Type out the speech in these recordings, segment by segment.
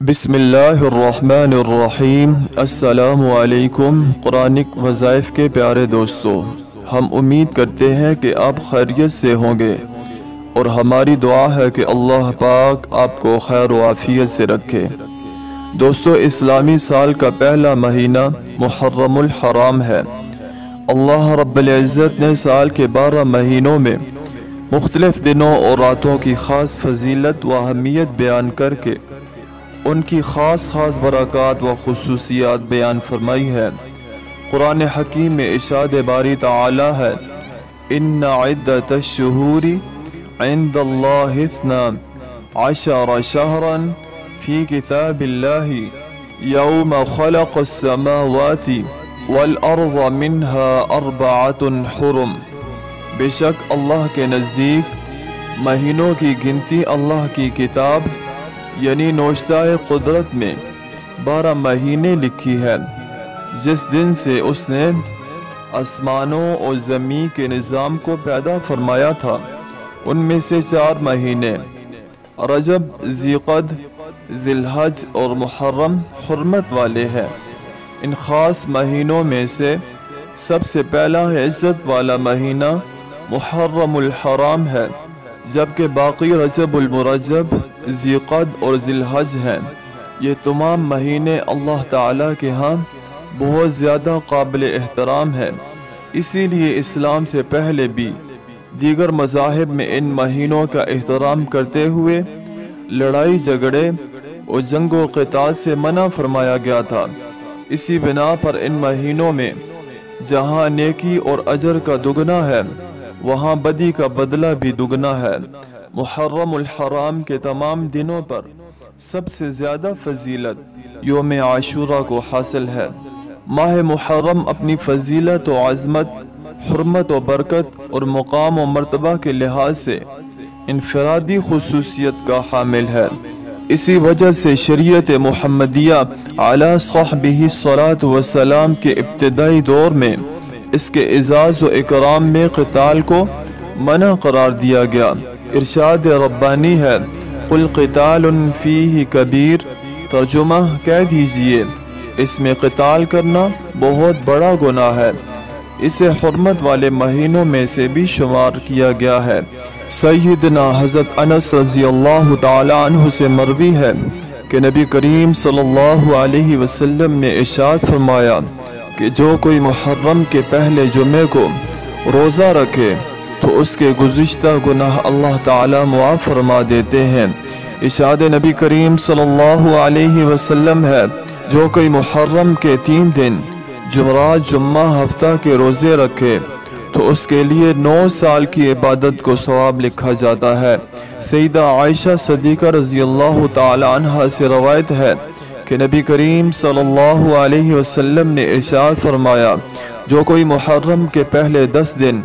بسم اللہ الرحمن الرحیم۔ السلام علیکم قرآنک وظائف کے پیارے دوستو، ہم امید کرتے ہیں کہ آپ خیریت سے ہوں گے اور ہماری دعا ہے کہ اللہ پاک آپ کو خیر و عافیت سے رکھے۔ دوستو، اسلامی سال کا پہلا مہینہ محرم الحرام ہے۔ اللہ رب العزت نے سال کے 12 مہینوں میں مختلف دنوں اور راتوں کی خاص فضیلت و اہمیت بیان کر کے ان کی خاص برکات و خصوصیات بیان فرمائی ہے۔ قرآن حکیم میں ارشاد باری تعالی ہے، ان عدت الشہور عند اللہ 12 شہرا فی کتاب اللہ یوم خلق السماوات والارض منها 4 حرم۔ بے شک اللہ کے نزدیک مہینوں کی گنتی اللہ کی کتاب یعنی نوشتہ قدرت میں 12 مہینے لکھی ہے، جس دن سے اس نے آسمانوں اور زمین کے نظام کو پیدا فرمایا تھا۔ ان میں سے 4 مہینے رجب، ذیقعد، ذی الحج اور محرم حرمت والے ہیں۔ ان خاص مہینوں میں سے سب سے پہلا عزت والا مہینہ محرم الحرام ہے، جبکہ باقی رجب المرجب، ذیقعد اور ذی الحج ہیں۔ یہ تمام مہینے اللہ تعالیٰ کے ہاں بہت زیادہ قابل احترام ہیں، اسی لیے اسلام سے پہلے بھی دیگر مذاہب میں ان مہینوں کا احترام کرتے ہوئے لڑائی جھگڑے اور جنگ و قتال سے منع فرمایا گیا تھا۔ اسی بنا پر ان مہینوں میں جہاں نیکی اور اجر کا دگنا ہے، وہاں بدی کا بدلہ بھی دگنا ہے۔ محرم الحرام کے تمام دنوں پر سب سے زیادہ فضیلت یوم عاشورہ کو حاصل ہے۔ ماہ محرم اپنی فضیلت و عظمت، حرمت و برکت اور مقام و مرتبہ کے لحاظ سے انفرادی خصوصیت کا حامل ہے۔ اسی وجہ سے شریعت محمدیہ علی صحبہ الصلاۃ والسلام کے ابتدائی دور میں اس کے اعزاز و اکرام میں قتال کو منع قرار دیا گیا۔ ارشاد ربانی ہے، قل قتال فیہ کبیر، ترجمہ کہہ دیجئے اس میں قتال کرنا بہت بڑا گناہ ہے۔ اسے حرمت والے مہینوں میں سے بھی شمار کیا گیا ہے۔ سیدنا حضرت انس رضی اللہ تعالی عنہ سے مروی ہے کہ نبی کریم صلی اللہ علیہ وسلم نے ارشاد فرمایا کہ جو کوئی محرم کے پہلے جمعے کو روزہ رکھے تو اس کے گزشتہ گناہ اللہ تعالی معاف فرما دیتے ہیں۔ ارشاد نبی کریم صلی اللہ علیہ وسلم ہے، جو کوئی محرم کے 3 دن جمعرات، جمعہ، ہفتہ کے روزے رکھے تو اس کے لیے 9 سال کی عبادت کو ثواب لکھا جاتا ہے۔ سیدہ عائشہ صدیقہ رضی اللہ تعالی عنہا سے روایت ہے کہ نبی کریم صلی اللہ علیہ وسلم نے ارشاد فرمایا، جو کوئی محرم کے پہلے 10 دن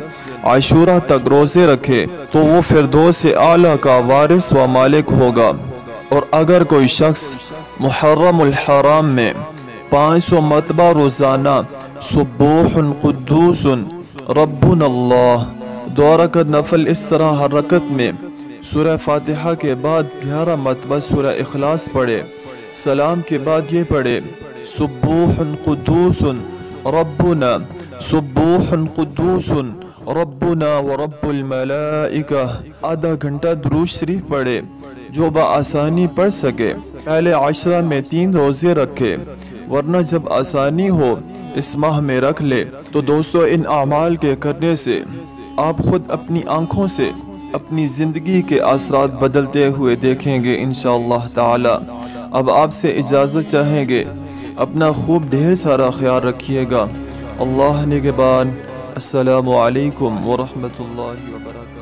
عاشورہ تک روزے رکھے تو وہ فردوس اعلیٰ کا وارث و مالک ہوگا۔ اور اگر کوئی شخص محرم الحرام میں 500 مرتبہ روزانہ سبوح قدوس ربنا اللہ 2 رکعت نفل اس طرح ہر رکعت میں سورہ فاتحہ کے بعد 11 مرتبہ سورہ اخلاص پڑھے، سلام کے بعد یہ پڑھے، سبوح قدوس ربنا، سبوح قدوس ربنا ورب الملائکہ، آدھا گھنٹہ درود شریف پڑھے، جو بآسانی پڑھ سکے۔ پہلے عشرہ میں 3 روزے رکھے، ورنہ جب آسانی ہو اس ماہ میں رکھ لے۔ تو دوستو، ان اعمال کے کرنے سے آپ خود اپنی آنکھوں سے اپنی زندگی کے اثرات بدلتے ہوئے دیکھیں گے انشاءاللہ تعالی۔ اب آپ سے اجازت چاہیں گے، اپنا خوب ڈھیر سارا خیال رکھیے گا۔ اللہ نگہبان۔ السلام علیکم ورحمۃ اللہ وبرکاتہ۔